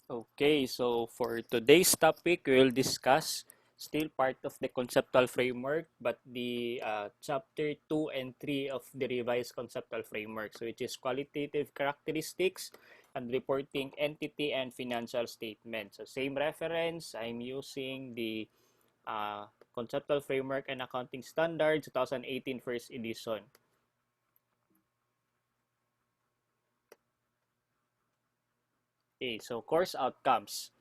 Okay, so for today's topic, we will discuss still part of the conceptual framework, but the chapter 2 and 3 of the revised conceptual framework, so which is qualitative characteristics and reporting entity and financial statements. So same reference, I'm using the conceptual framework and accounting standards 2018 first edition. Okay, so course outcomes.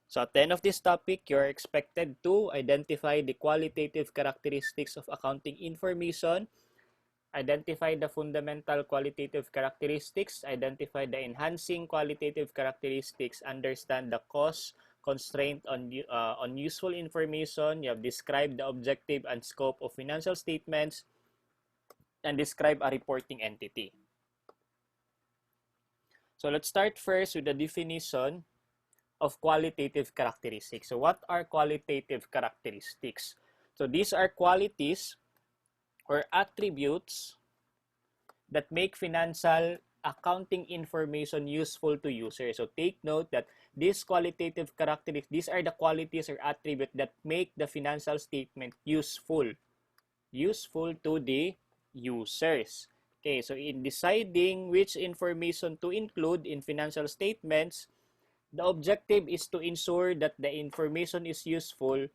So at the end of this topic, you're expected to identify the qualitative characteristics of accounting information, identify the fundamental qualitative characteristics, identify the enhancing qualitative characteristics, understand the cost, constraint on useful information. You have described the objective and scope of financial statements, and describe a reporting entity. So let's start first with the definition of qualitative characteristics. So what are qualitative characteristics? So these are qualities or attributes that make financial accounting information useful to users. So take note that these qualitative characteristics, these are the qualities or attributes that make the financial statement useful to the users. Okay, so in deciding which information to include in financial statements, the objective is to ensure that the information is useful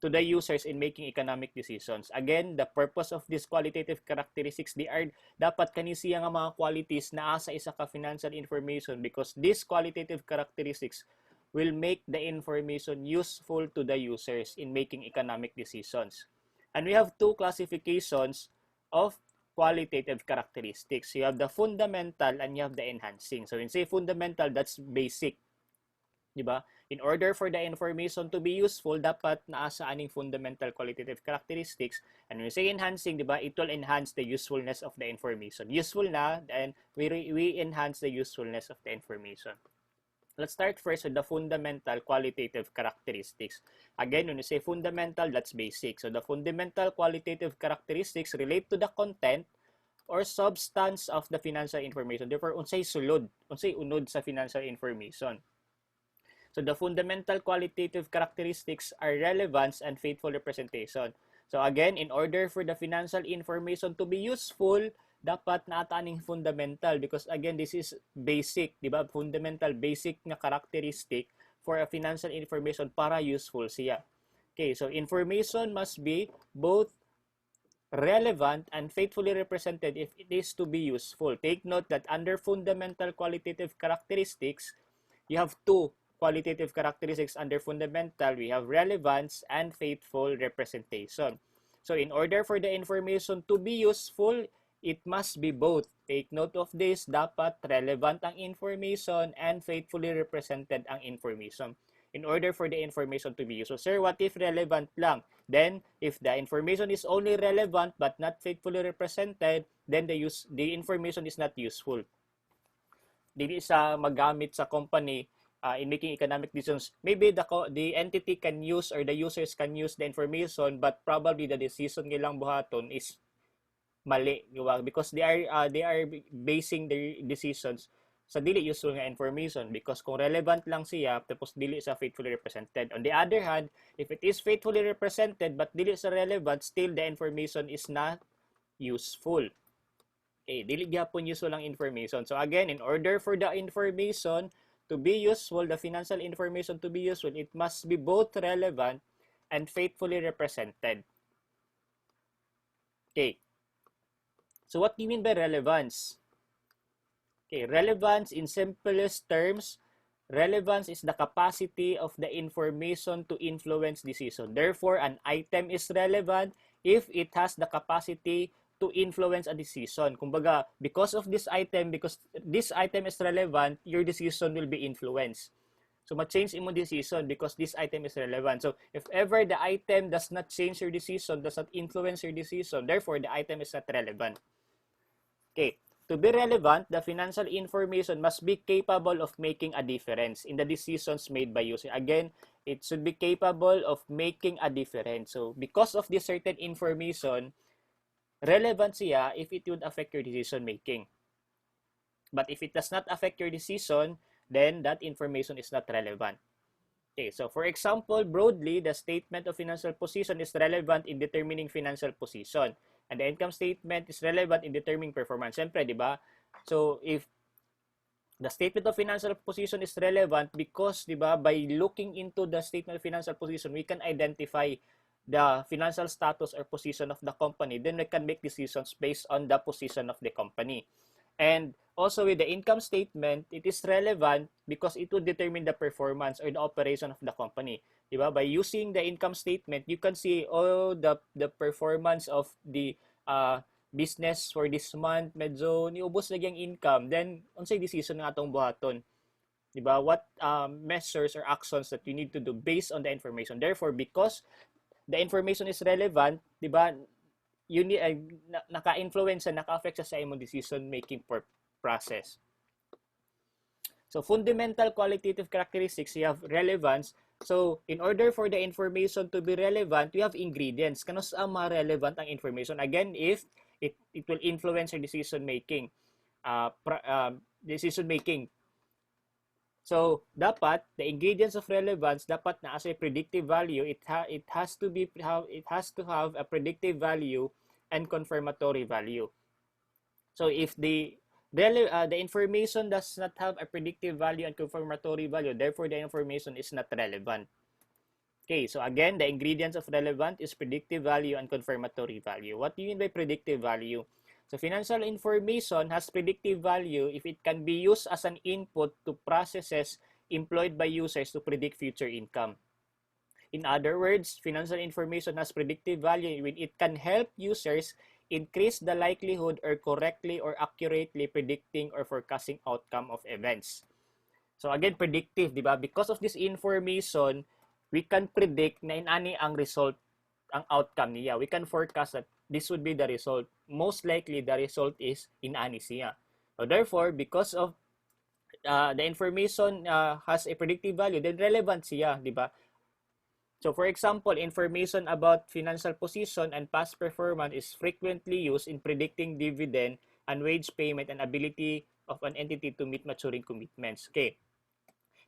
to the users in making economic decisions. Again, the purpose of these qualitative characteristics, they are dapat kani siya nga mga qualities na asa isa ka financial information because these qualitative characteristics will make the information useful to the users in making economic decisions. And we have two classifications of qualitative characteristics. You have the fundamental and you have the enhancing. So when say fundamental, that's basic. Diba? In order for the information to be useful, dapat naasa aning fundamental qualitative characteristics. And when we say enhancing, diba, it will enhance the usefulness of the information. Useful na, and we enhance the usefulness of the information. Let's start first with the fundamental qualitative characteristics. Again, when we say fundamental, that's basic. So the fundamental qualitative characteristics relate to the content or substance of the financial information. Therefore, unsay sulod, unsay unod sa financial information. So the fundamental qualitative characteristics are relevance and faithful representation. So again, in order for the financial information to be useful, dapat naataning fundamental because again, this is basic, di ba? Fundamental, basic na characteristic for a financial information para useful siya. Okay, so information must be both relevant and faithfully represented if it is to be useful. Take note that under fundamental qualitative characteristics, you have two qualitative characteristics under fundamental. We have relevance and faithful representation. So in order for the information to be useful, it must be both. Take note of this, dapat relevant ang information and faithfully represented ang information in order for the information to be useful. Sir, what if relevant lang? Then, if the information is only relevant but not faithfully represented, then the information is not useful. Dili sa magamit sa company in making economic decisions. Maybe the entity can use or the users can use the information, but probably the decision nilang buhaton is mali, because they are basing their decisions sa dili useful nga information because kung relevant lang siya tapos dili sa faithfully represented. On the other hand, if it is faithfully represented but dili sa relevant, still the information is not useful. Okay, dili gyapon useful ang information. So again, in order for the information to be useful, the financial information to be useful, it must be both relevant and faithfully represented. Okay. So what do you mean by relevance? Okay, relevance in simplest terms, relevance is the capacity of the information to influence decision. Therefore, an item is relevant if it has the capacity to influence a decision. Kumbaga, because this item is relevant, your decision will be influenced. So, ma-change imo decision because this item is relevant. So, if ever the item does not change your decision, does not influence your decision, therefore, the item is not relevant. Okay. To be relevant, the financial information must be capable of making a difference in the decisions made by user. Again, it should be capable of making a difference. So, because of this certain information, relevant siya if it would affect your decision making. But if it does not affect your decision, then that information is not relevant. Okay, so for example, broadly, the statement of financial position is relevant in determining financial position. And the income statement is relevant in determining performance. Siyempre, di ba? So, if the statement of financial position is relevant because, di ba, by looking into the statement of financial position, we can identify the financial status or position of the company. Then we can make decisions based on the position of the company. And also with the income statement, it is relevant because it will determine the performance or the operation of the company. Diba? By using the income statement, you can see the performance of the business for this month. Medyo niubos na yung income. Then, unsay decision nga atong buhaton? Diba? What measures or actions that you need to do based on the information. Therefore, because the information is relevant, diba, yun naka-influence naka-affect sa imong decision-making process. So, fundamental qualitative characteristics, you have relevance. So, in order for the information to be relevant, we have ingredients. Kano sa ma-relevant ang information? Again, if it will influence your decision-making. So, dapat the ingredients of relevance dapat na as a predictive value, it has to have a predictive value and confirmatory value. So, if the information does not have a predictive value and confirmatory value, therefore the information is not relevant. Okay, so again, the ingredients of relevant is predictive value and confirmatory value. What do you mean by predictive value? So, financial information has predictive value if it can be used as an input to processes employed by users to predict future income. In other words, financial information has predictive value when it can help users increase the likelihood or correctly or accurately predicting or forecasting outcome of events. So again, predictive, di ba? Because of this information, we can predict na inani ang result, ang outcome niya. We can forecast that this would be the result. Most likely, the result is inani siya. So therefore, because of the information has a predictive value, then relevant siya, di ba? So for example, information about financial position and past performance is frequently used in predicting dividend and wage payment and ability of an entity to meet maturing commitments. Okay.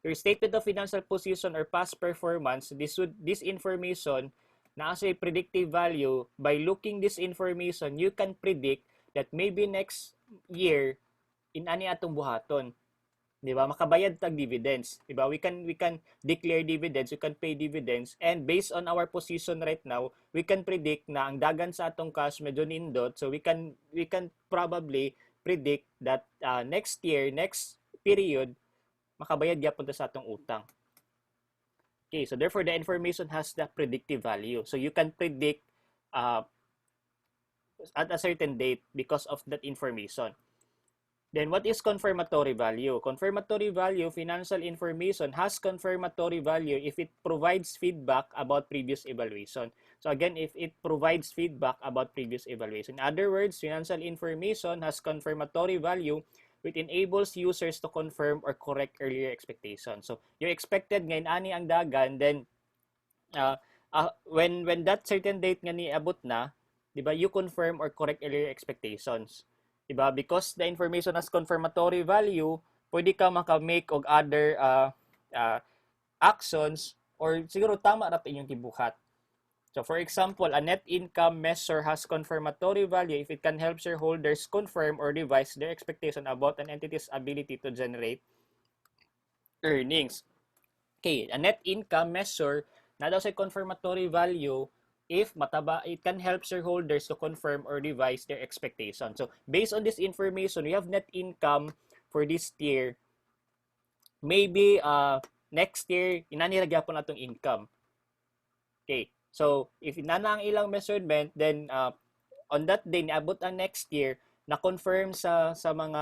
Your statement of financial position or past performance, this information na as a predictive value, by looking this information, you can predict that maybe next year, inani atong buhaton. Di ba? Makabayad tag dividends. Di ba? We can declare dividends, we can pay dividends, and based on our position right now, we can predict na ang dagan sa atong cash medyo nindot, so we can probably predict that next year, next period, makabayad gyapon ta sa atong utang. Okay, so therefore the information has the predictive value. So you can predict at a certain date because of that information. Then what is confirmatory value? Confirmatory value, financial information has confirmatory value if it provides feedback about previous evaluation. So again, if it provides feedback about previous evaluation. In other words, financial information has confirmatory value which enables users to confirm or correct earlier expectations. So you expected ngayon ani ang dagan, then when that certain date nga niabot na, di ba, you confirm or correct earlier expectations. Diba? Because the information has confirmatory value, pwede ka maka-make og other actions or siguro tama na inyong tibuhat. So for example, a net income measure has confirmatory value if it can help shareholders confirm or revise their expectation about an entity's ability to generate earnings. Okay, a net income measure na daw sa confirmatory value if mataba, it can help shareholders to confirm or revise their expectations. So, based on this information, we have net income for this year. Maybe next year, inaniragyapon natong income. Okay, so if inana ang ilang measurement, then on that day, niabot ang next year, na-confirm sa mga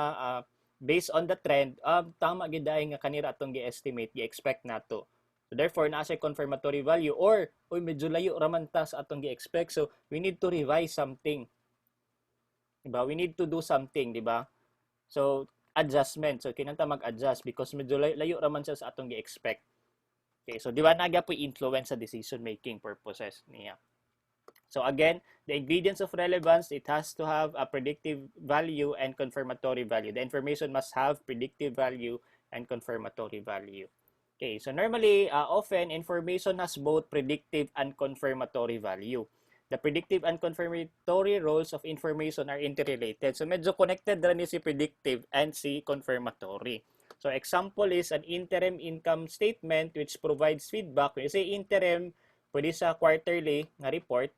based on the trend, tama gidaay nga kanira atong gi-estimate, gi-expect nato. So therefore, nasa confirmatory value or medyo layo raman ta sa atong gi-expect. So we need to revise something. Diba? We need to do something, diba? So adjustment. So kinanta mag-adjust because medyo layo raman siya sa atong gi-expect. Okay, so diba naga po influence sa decision making purposes niya. So again, the ingredients of relevance, it has to have a predictive value and confirmatory value. The information must have predictive value and confirmatory value. Okay, so normally, often, information has both predictive and confirmatory value. The predictive and confirmatory roles of information are interrelated. So, medyo connected rin ni si predictive and si confirmatory. So, example is an interim income statement which provides feedback. When you say interim, pwede sa quarterly na report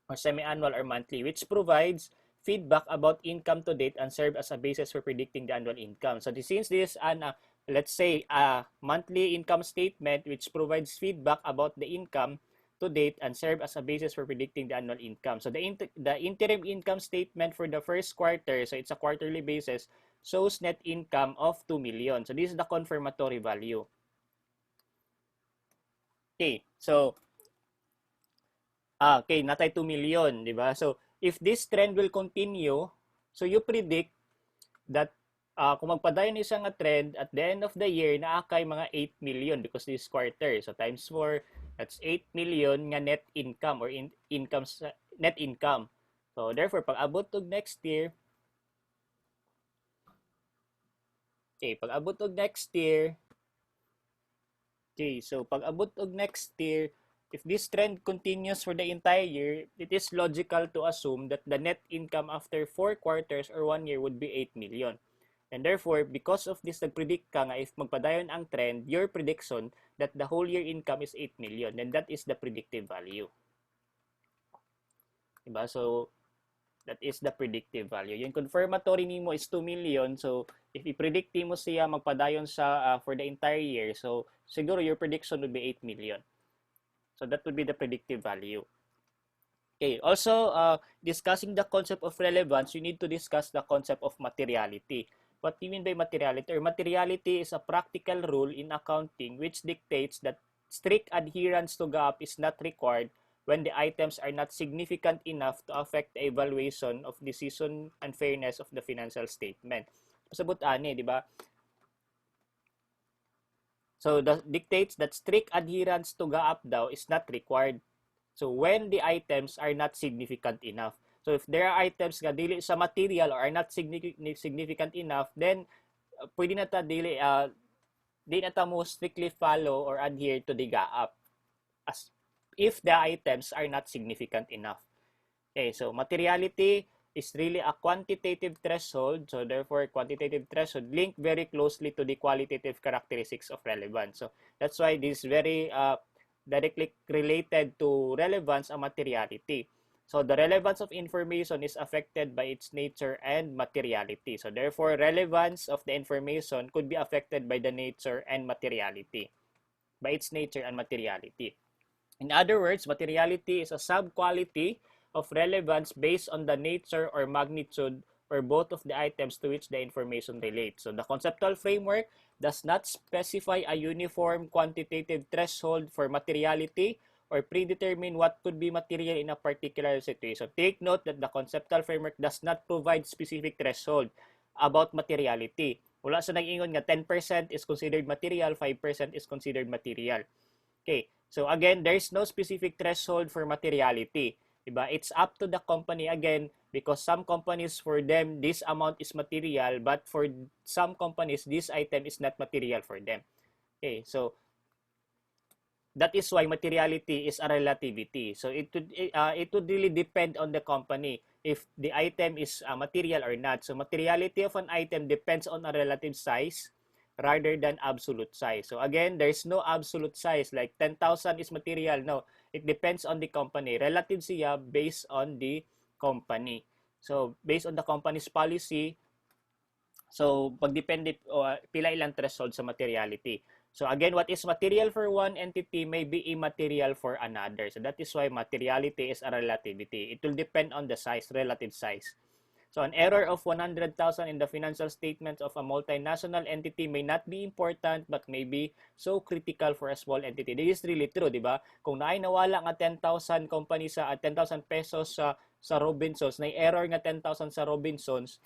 or semi-annual or monthly, which provides feedback about income to date and serve as a basis for predicting the annual income. So, since this is let's say, a monthly income statement which provides feedback about the income to date and serve as a basis for predicting the annual income. So, the interim income statement for the first quarter, so it's a quarterly basis, shows net income of 2 million. So, this is the confirmatory value. Okay, so, okay, natay 2 million, di ba? So, if this trend will continue, so you predict that kung magpadayon isa nga trend at the end of the year naakay mga 8 million because this quarter. So times 4, that's 8 million nga net income or net income. So therefore pag abot og next year, okay, pag abot og next year, okay, so pag abot og next year, if this trend continues for the entire year, it is logical to assume that the net income after 4 quarters or 1 year would be 8 million. And therefore, because of this, nag-predict ka nga if magpadayon ang trend, your prediction that the whole year income is 8 million, then that is the predictive value. Diba? So, that is the predictive value. Yung confirmatory nimo is 2 million. So, if i-predict mo siya magpadayon sa for the entire year, so siguro your prediction would be 8 million. So, that would be the predictive value. Okay, also, discussing the concept of relevance, you need to discuss the concept of materiality. What do you mean by materiality? Or materiality is a practical rule in accounting which dictates that strict adherence to GAAP is not required when the items are not significant enough to affect the evaluation of decision and fairness of the financial statement. Pasabot ani, di ba? So, that dictates that strict adherence to GAAP daw is not required. So, when the items are not significant enough. So, if there are items nga dili sa material or are not significant enough, then pwede na ta dili di na ta mo strictly follow or adhere to the GAAP as if the items are not significant enough. Okay, so materiality is really a quantitative threshold. So, therefore, quantitative threshold linked very closely to the qualitative characteristics of relevance. So, that's why this is very directly related to relevance and materiality. So, the relevance of information is affected by its nature and materiality. So, therefore, relevance of the information could be affected by the nature and materiality. By its nature and materiality. In other words, materiality is a sub-quality of relevance based on the nature or magnitude or both of the items to which the information relates. So, the conceptual framework does not specify a uniform quantitative threshold for materiality or predetermine what could be material in a particular situation. Take note that the conceptual framework does not provide specific threshold about materiality. Wala sa nag-ingon nga 10% is considered material, 5% is considered material. Okay, so again, there's no specific threshold for materiality. Diba? It's up to the company again because some companies, for them, this amount is material, but for some companies, this item is not material for them. Okay, so that is why materiality is a relativity. So it would really depend on the company if the item is material or not. So materiality of an item depends on a relative size rather than absolute size. So again, there's no absolute size like 10,000 is material. No, it depends on the company. Relative siya based on the company. So based on the company's policy, so pagdepende pila ilang threshold sa materiality. So again, what is material for one entity may be immaterial for another. So that is why materiality is a relativity. It will depend on the size, relative size. So an error of 100,000 in the financial statements of a multinational entity may not be important but may be so critical for a small entity. This is really true, di ba? Kung naay nawala nga 10,000 company sa 10,000 pesos sa Robinsons, na error nga 10,000 sa Robinsons,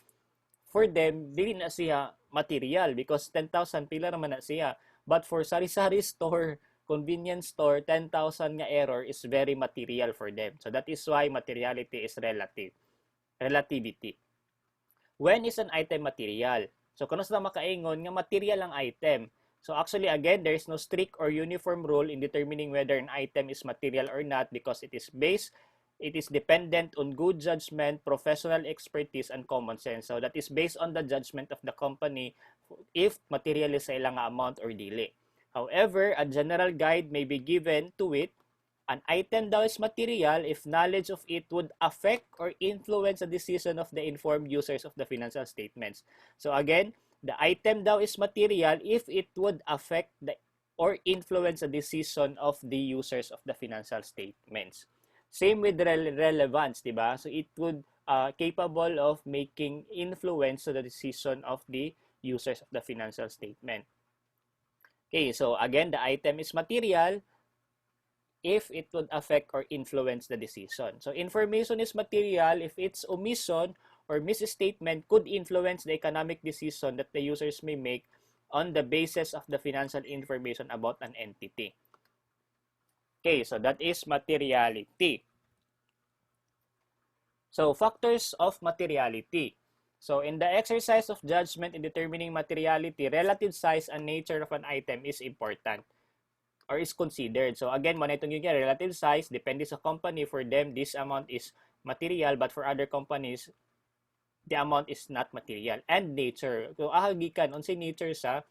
for them, dili na siya material because 10,000 pila naman na siya. But for sari-sari store, convenience store, 10,000 nga error is very material for them. So that is why materiality is relativity. When is an item material? So kuno sa makaingon nga material ang item. So actually again, there is no strict or uniform rule in determining whether an item is material or not because it is dependent on good judgment, professional expertise, and common sense. So that is based on the judgment of the company if material is sa ilang amount or dili. However, a general guide may be given to it. An item daw is material if knowledge of it would affect or influence the decision of the informed users of the financial statements. So again, the item daw is material if it would affect or influence the decision of the users of the financial statements. Same with relevance, di ba? So it would capable of making influence to the decision of the users of the financial statement. Okay, so again, the item is material if it would affect or influence the decision. So information is material if its omission or misstatement could influence the economic decision that the users may make on the basis of the financial information about an entity. Okay, so that is materiality. So factors of materiality. So in the exercise of judgment in determining materiality, relative size and nature of an item is important or is considered. So again, monetong yun yan, relative size, depende sa company. For them, this amount is material, but for other companies, the amount is not material. And nature. So ahagikan, unsay nature sa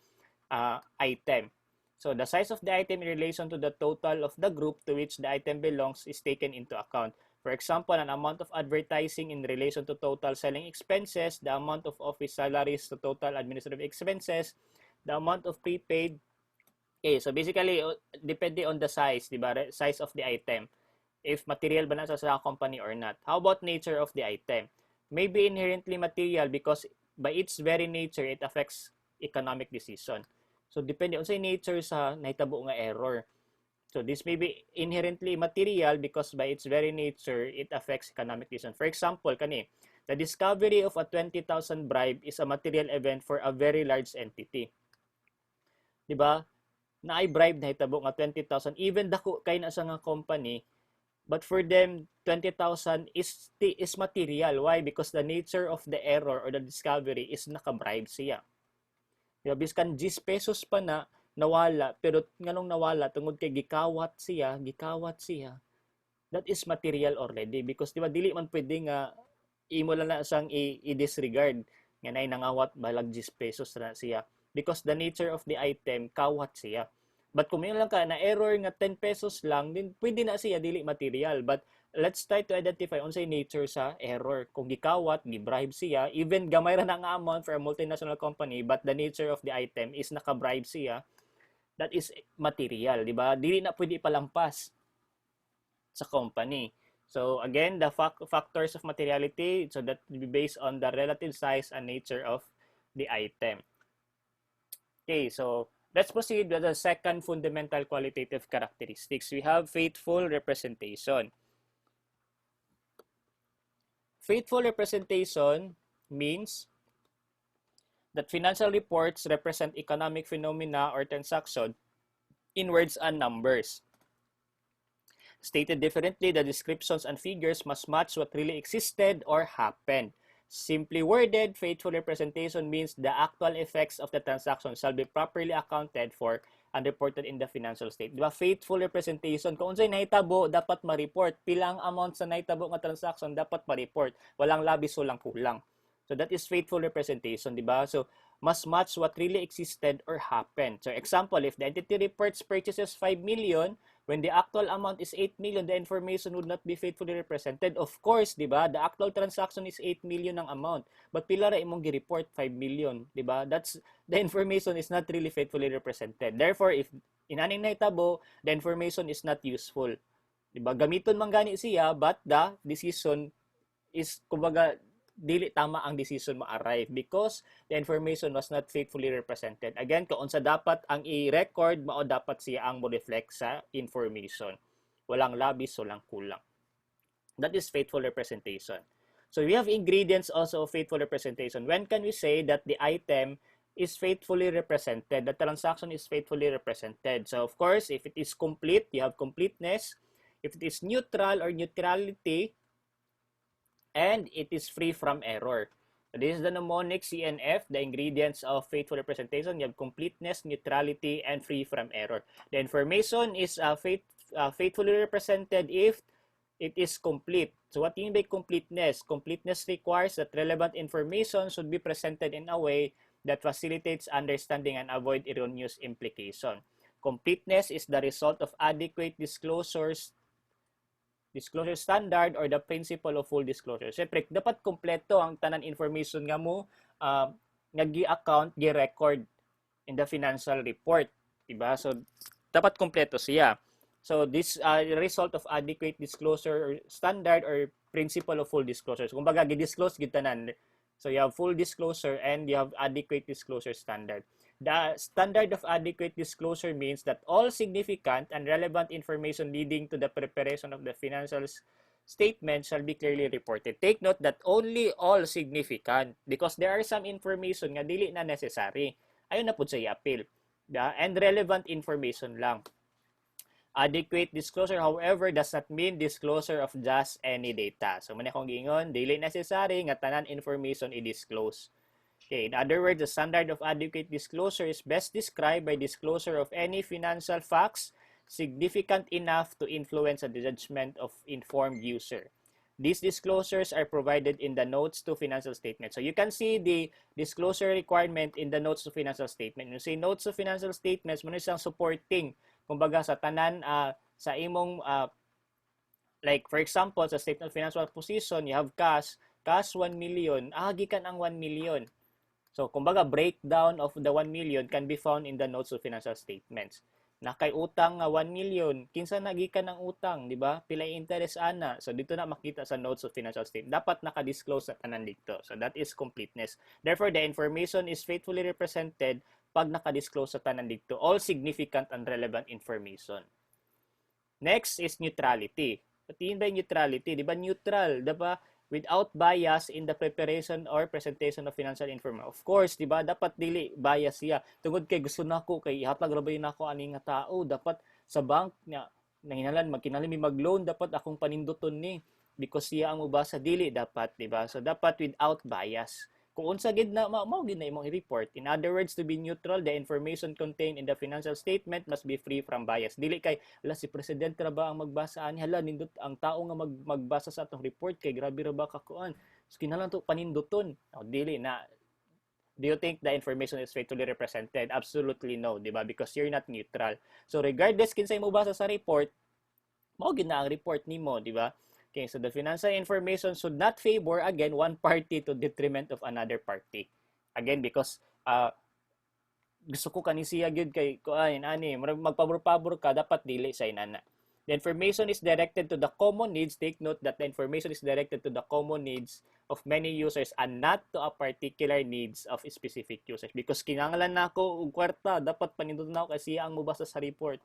item. So the size of the item in relation to the total of the group to which the item belongs is taken into account. For example, an amount of advertising in relation to total selling expenses, the amount of office salaries to total administrative expenses, the amount of prepaid. Okay, so basically, depende on the size, di ba? Size of the item. If material ba na sa company or not. How about nature of the item? Maybe inherently material because by its very nature, it affects economic decision. So, depende on sa nature sa nahitabo nga error. So, this may be inherently material because by its very nature, it affects economic decision. For example, kani, the discovery of a 20,000 bribe is a material event for a very large entity. Di ba? Na ay bribe na hitabo nga 20,000 even dako kay na sa nga company, but for them 20,000 is material. Why? Because the nature of the error or the discovery is naka-bribe siya. Diba? Biskan 10 pesos pa na nawala, pero nganong nawala tungod kay gikawat siya, that is material already because diba dili man pwede nga imo lang na sang i-disregard nga nay nangawat balag 10 pesos na siya. Because the nature of the item, kawat siya. But kung may lang ka na error nga 10 pesos lang, then pwede na siya dili material. But let's try to identify unsay nature sa error. Kung gikawat, gibribe siya, even gamay ra na nga amount for a multinational company, but the nature of the item is naka-bribe siya, that is material, di ba? Dili na pwede palampas sa company. So again, the factors of materiality, so that will be based on the relative size and nature of the item. Okay, so let's proceed with the second fundamental qualitative characteristics. We have faithful representation. Faithful representation means that financial reports represent economic phenomena or transaction in words and numbers. Stated differently, the descriptions and figures must match what really existed or happened. Simply worded, faithful representation means the actual effects of the transaction shall be properly accounted for and reported in the financial state. Diba? Faithful representation. Kung unsay nahitabo, dapat ma-report. Pilang amount sa nahitabo nga transaction, dapat ma-report. Walang labis, walang kulang. So that is faithful representation, diba? So, must match what really existed or happened. So, example, if the entity reports purchases 5 million, when the actual amount is 8 million, the information would not be faithfully represented. Of course, di ba? The actual transaction is 8 million ang amount. But pila ra imong gi-report 5 million, di ba? That's the information is not really faithfully represented. Therefore, if inaning nahitabo, the information is not useful. Di ba? Gamiton man gani siya, but the decision is kumbaga dili tama ang decision mo arrive because the information was not faithfully represented. Again, kung unsa dapat ang i-record, mao dapat siya ang mo-reflect sa information. Walang labis, walang kulang. That is faithful representation. So we have ingredients also of faithful representation. When can we say that the item is faithfully represented, the transaction is faithfully represented? So of course, if it is complete, you have completeness. If it is neutral or neutrality, and it is free from error. So this is the mnemonic CNF, the ingredients of faithful representation. You have completeness, neutrality, and free from error. The information is faithfully represented if it is complete. So what do you mean by completeness? Completeness requires that relevant information should be presented in a way that facilitates understanding and avoid erroneous implication. Completeness is the result of adequate disclosure standard or the principle of full disclosure. Siyempre, dapat kompleto ang tanan information nga mo nga gi-account, gi-record in the financial report. Diba? So, dapat kompleto siya. So, this result of adequate disclosure standard or principle of full disclosure. So, kumbaga, gi-disclose gitanan. So, you have full disclosure and you have adequate disclosure standard. The standard of adequate disclosure means that all significant and relevant information leading to the preparation of the financial statement shall be clearly reported. Take note that only all significant because there are some information nga dili na necessary. Ayun na po sa i-appeal. And relevant information lang. Adequate disclosure, however, does not mean disclosure of just any data. So, muna kong giingon, dili necessary nga tanan information i-disclose. Okay, in other words, the standard of adequate disclosure is best described by disclosure of any financial facts significant enough to influence the judgment of informed user. These disclosures are provided in the notes to financial statement. So you can see the disclosure requirement in the notes to financial statement. You say notes to financial statements, muna siyang supporting. Kumbaga sa tanan, sa imong, like for example, sa statement of financial position, you have cash 1 million, gikan ang 1 million. So, kumbaga, breakdown of the 1 million can be found in the notes of financial statements. Na kay utang nga 1 million, kinsa nagikan ang utang, di ba? Pilay interest ana. So, dito na makita sa notes of financial statement. Dapat naka-disclose na tanan dito. So, that is completeness. Therefore, the information is faithfully represented pag naka-disclose sa tanan dito. All significant and relevant information. Next is neutrality. Patiin ba yung neutrality? Di ba neutral? Di ba? Without bias in the preparation or presentation of financial information. Of course, di ba, dapat dili bias siya. Tungod kay gusto nako kay ihatag ra ba nako ani nga tao, dapat sa bank nya nanginalan magkinahanglan mi mag-loan, dapat akong paninduton ni because siya ang mubasa dili dapat, di ba? So dapat without bias. Kung unsa gid na mao gid na imong i-report. In other words, to be neutral, the information contained in the financial statement must be free from bias. Dili kay ala si presidente ra ba ang magbasa ani, hala nindot ang tao nga magbasa sa atong report kay grabe ra ba kakuan. So kinahanglan to paninduton. Dili na. Do you think the information is faithfully represented? Absolutely no, di ba? Because you're not neutral. So regardless kinsay mo basa sa report, mao gid na ang report nimo, di ba? Okay, so the financial information should not favor, again, one party to detriment of another party. Again, because gusto ko kani siya gyud kay kuan ani magpabor-pabor ka, dapat dili sa inana. The information is directed to the common needs. Take note that the information is directed to the common needs of many users and not to a particular needs of specific users. Because kinahanglan nako og kwarta, dapat paninduton nako kasi ang mubasa sa report.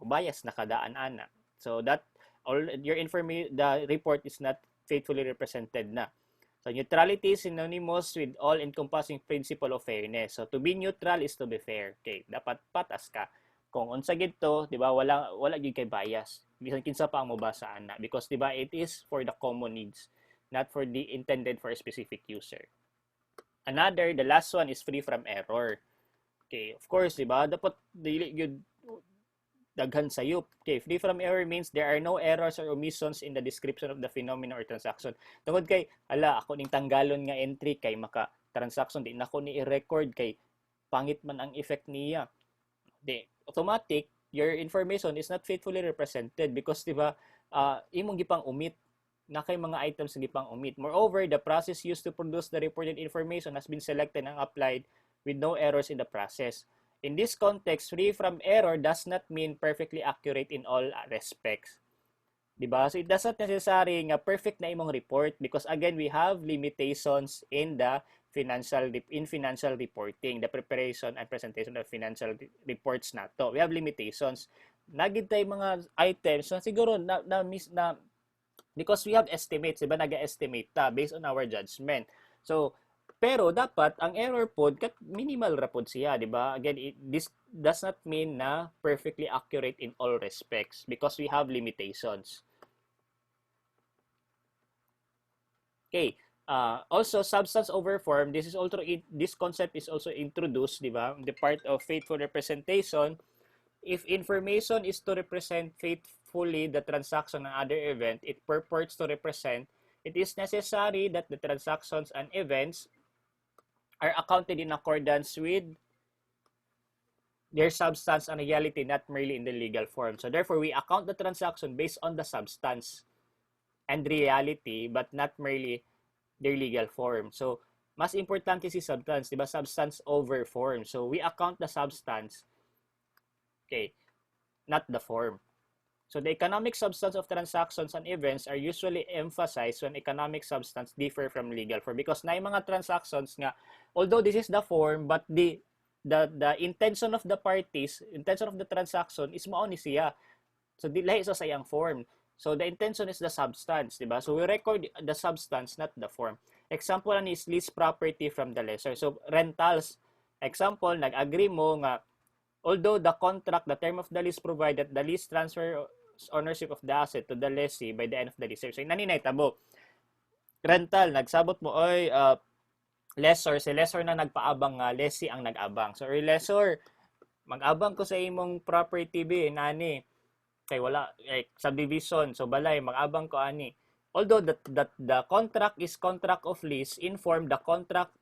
Bias nakadaan ana. So that all your information, the report is not faithfully represented na. So neutrality is synonymous with all-encompassing principle of fairness. So to be neutral is to be fair. Okay, dapat patas ka. Kung unsa gid to, di ba, wala gid kay bias. Bisan kinsa pa ang mobasa ana because di ba it is for the common needs, not for the intended for a specific user. Another, the last one is free from error. Okay, of course, di ba, dapat dili gyud daghan sayop. Okay, free from error means there are no errors or omissions in the description of the phenomenon or transaction. Tungod kay, ako ning tanggalon nga entry kay maka transaction, di na ko ni i-record kay pangit man ang effect niya. Di, automatic, your information is not faithfully represented because, di ba, imong gipang omit na kay mga items na gipang omit. Moreover, the process used to produce the reported information has been selected and applied with no errors in the process. In this context, free from error does not mean perfectly accurate in all respects. Diba? So it does not necessary nga perfect na imong report because again, we have limitations in the financial reporting, the preparation and presentation of financial reports nato. We have limitations. Nagid tay mga items na siguro na because we have estimates, diba? Naga-estimate ta based on our judgment. So pero dapat ang error pod minimal ra pod siya, di ba? Again, this does not mean na perfectly accurate in all respects because we have limitations. Okay, Also, substance over form. This concept is also introduced, di ba? The part of faithful representation. If information is to represent faithfully the transaction and other event it purports to represent, it is necessary that the transactions and events are accounted in accordance with their substance and reality, not merely in the legal form. So therefore, we account the transaction based on the substance and reality, but not merely their legal form. So, mas importante si substance, di ba? Substance over form. So, we account the substance, okay, not the form. So, the economic substance of transactions and events are usually emphasized when economic substance differ from legal form. Because na yung mga transactions nga, although this is the form, but the intention of the parties, intention of the transaction is mao ni siya. So, di lahi sa sayang form. So, the intention is the substance, di ba? So, we record the substance, not the form. Example is lease property from the lessor. So, rentals. Example, nag-agree mo nga, although the contract, the term of the lease provided, the lease transfer ownership of the asset to the lessee by the end of the lease. So, naninay tabo. Rental, nagsabot mo, oy, lessor, si lessor na nagpaabang nga, lessee ang nag-abang. So, lessor, mag-abang ko sa imong property be, nani. Kay wala like subdivision, so balay mag-abang ko ani. Although the contract is contract of lease, in form the contract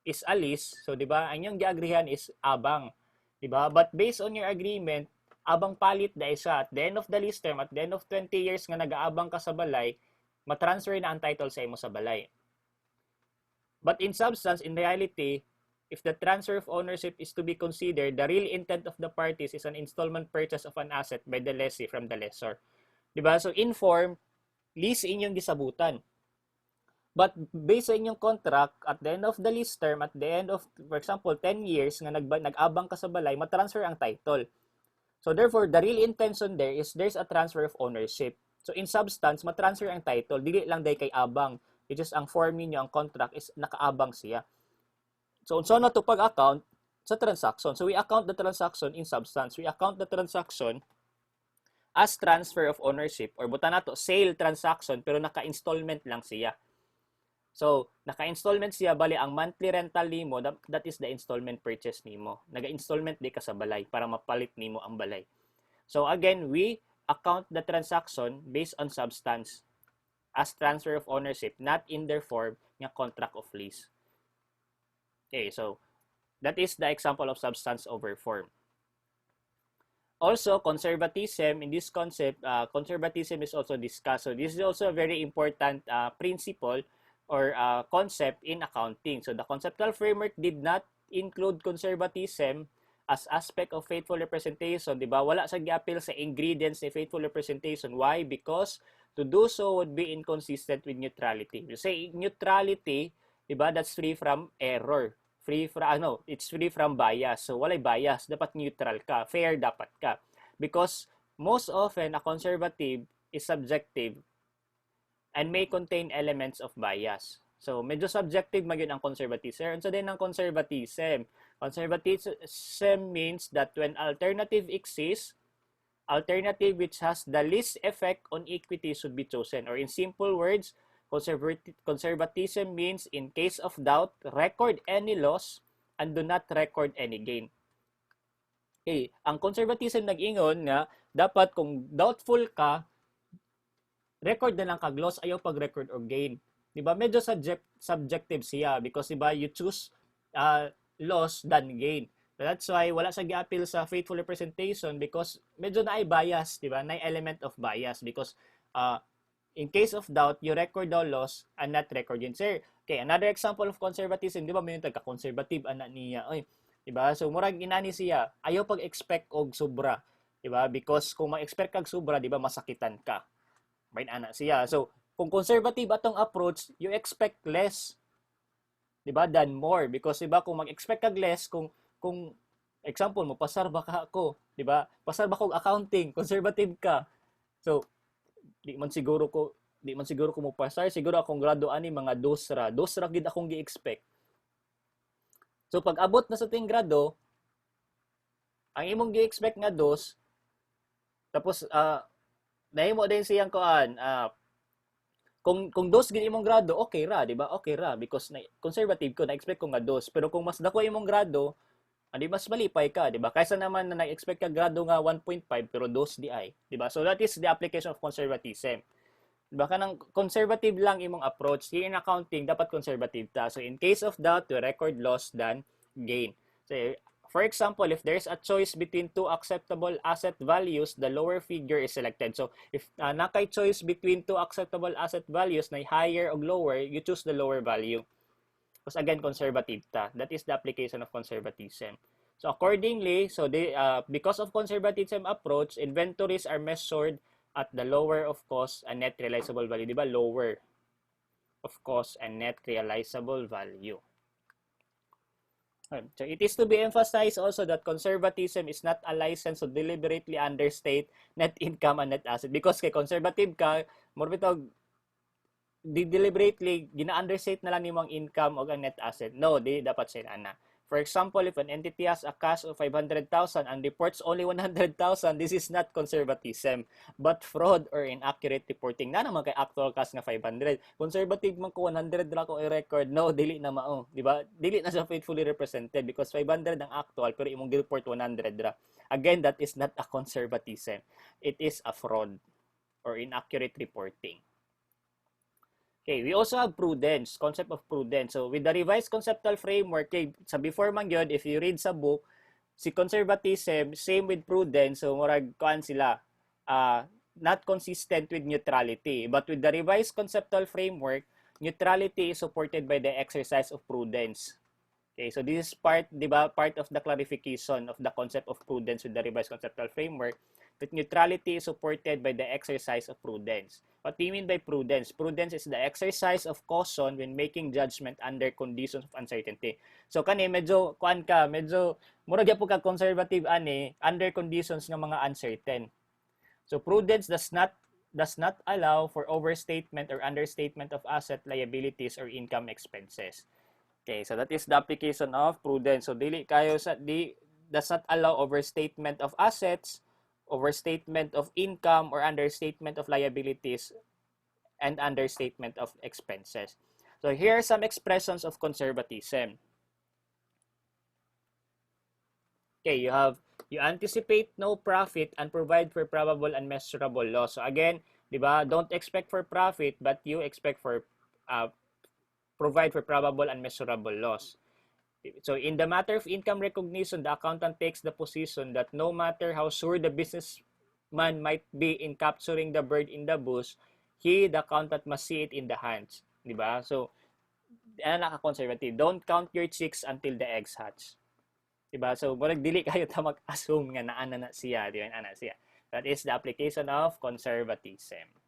is a lease, so di ba ang inyong giagrihan is abang, di ba? But based on your agreement, abang palit da isa at the end of the lease term, at the end of 20 years nga nag-aabang ka sa balay, matransfer na ang title sa imo sa balay. But in substance, in reality, if the transfer of ownership is to be considered, the real intent of the parties is an installment purchase of an asset by the lessee from the lessor. Diba? So, in form, lease inyong gisabutan. But based sa inyong contract, at the end of the lease term, at the end of, for example, 10 years, nga nag-abang ka sa balay, matransfer ang title. So, therefore, the real intention there is there's a transfer of ownership. So, in substance, matransfer ang title. Dili lang day kay abang. Which is ang form ninyo, ang contract, is nakaabang siya. So, unsa na to pag-account sa transaction. So, we account the transaction in substance. We account the transaction as transfer of ownership or buta na to, sale transaction pero naka-installment lang siya. So, naka-installment siya, bali ang monthly rental nimo, that is the installment purchase nimo. Naga-installment di ka sa balay para mapalit nimo ang balay. So, again, we account the transaction based on substance as transfer of ownership, not in their form nga contract of lease. Okay, so that is the example of substance over form. Also, conservatism, in this concept, conservatism is also discussed. So this is also a very important principle or concept in accounting. So the conceptual framework did not include conservatism as aspect of faithful representation. Diba? Wala sa gi-appeal sa ingredients ni faithful representation. Why? Because to do so would be inconsistent with neutrality. You say neutrality, diba? That's free from error. It's free from bias. So, walay bias. Dapat neutral ka. Fair dapat ka. Because most often, a conservative is subjective and may contain elements of bias. So, medyo subjective magyud ang conservatism. So, din ang conservatism. Conservatism means that when alternative exists, alternative which has the least effect on equity should be chosen. Or in simple words, conservatism means in case of doubt, record any loss and do not record any gain. Okay, ang conservatism nag-ingon nga dapat kung doubtful ka, record na lang kag loss, ayaw pag-record or gain. Diba? Medyo subjective siya because diba you choose loss than gain. That's why wala sa gi-appeal sa faithful representation because medyo na ay bias, di ba? Na element of bias because in case of doubt, you record the loss and not record yun. Sir, okay, another example of conservatism, di ba? May yung tagka-conservative anak niya. Oy, di ba? So murag inani siya, ayaw pag-expect og sobra, di ba? Because kung ma-expect kag sobra, di ba, masakitan ka. May anak siya. So kung conservative atong approach, you expect less, di ba, than more because di ba kung mag-expect kag less, kung example mo pasar ba ka ako, di ba? Pasar ba ko accounting, conservative ka. So di man siguro ko mo pasar, siguro akong graduan ni mga dosra gid akong gi-expect. So pag abot na sa ting grado, ang imong gi-expect nga dos, tapos nahimo din siyang kuan kung dos gid imong grado, okay ra, di ba? Okay ra because conservative ko, na-expect ko nga dos. Pero kung mas dako imong grado, di mas malipay ka, di ba? Kaysa naman na na-expect ka grado nga 1.5 pero dos di ay, di ba? So that is the application of conservatism. Di ba? Kanang conservative lang imong approach. In accounting, dapat conservative ta. So in case of doubt, we record loss than gain. So for example, if there's a choice between two acceptable asset values, the lower figure is selected. So, if nakay choice between two acceptable asset values na higher or lower, you choose the lower value. Because again, conservative ta. That is the application of conservatism. So, accordingly, because of conservatism approach, inventories are measured at the lower of cost and net realizable value. Diba? Lower of cost and net realizable value. So it is to be emphasized also that conservatism is not a license to deliberately understate net income and net asset. Because kay conservative ka, more bitog, deliberately, gina-understate na lang nimong income o ang net asset. No, di dapat siya ana. For example, if an entity has a cash of 500,000 and reports only 100,000, this is not conservatism, but fraud or inaccurate reporting. Na naman kay actual cash nga 500. Conservative man ko 100 ra ko i-record. No, dili na mao, di ba? Dili na siya faithfully represented because 500 ang actual pero imong report 100 ra. Again, that is not a conservatism. It is a fraud or inaccurate reporting. Okay, we also have prudence, concept of prudence. So, with the revised conceptual framework, sa before man yun, if you read sa book, si conservatism, same with prudence, so murag kuan sila, not consistent with neutrality. But with the revised conceptual framework, neutrality is supported by the exercise of prudence. Okay, so this is part, di ba, part of the clarification of the concept of prudence with the revised conceptual framework. That neutrality is supported by the exercise of prudence. What do you mean by prudence? Prudence is the exercise of caution when making judgment under conditions of uncertainty. So kani medyo kuan ka, medyo mura gyud ka conservative ani under conditions ng mga uncertain. So prudence does not allow for overstatement or understatement of asset, liabilities, or income expenses. Okay, so that is the application of prudence. So dili kayo does not allow overstatement of assets, overstatement of income, or understatement of liabilities, and understatement of expenses. So here are some expressions of conservatism. Okay, you anticipate no profit and provide for probable and measurable loss. So again, di ba, don't expect for profit but you expect for provide for probable and measurable loss. So in the matter of income recognition, the accountant takes the position that no matter how sure the businessman might be in capturing the bird in the bush, the accountant, must see it in the hands. Diba? So, naka-conservative. Don't count your chicks until the eggs hatch. Diba? So, murag dili kayo ta mag-assume nga naana na siya. Diba? Ana siya. That is the application of conservatism.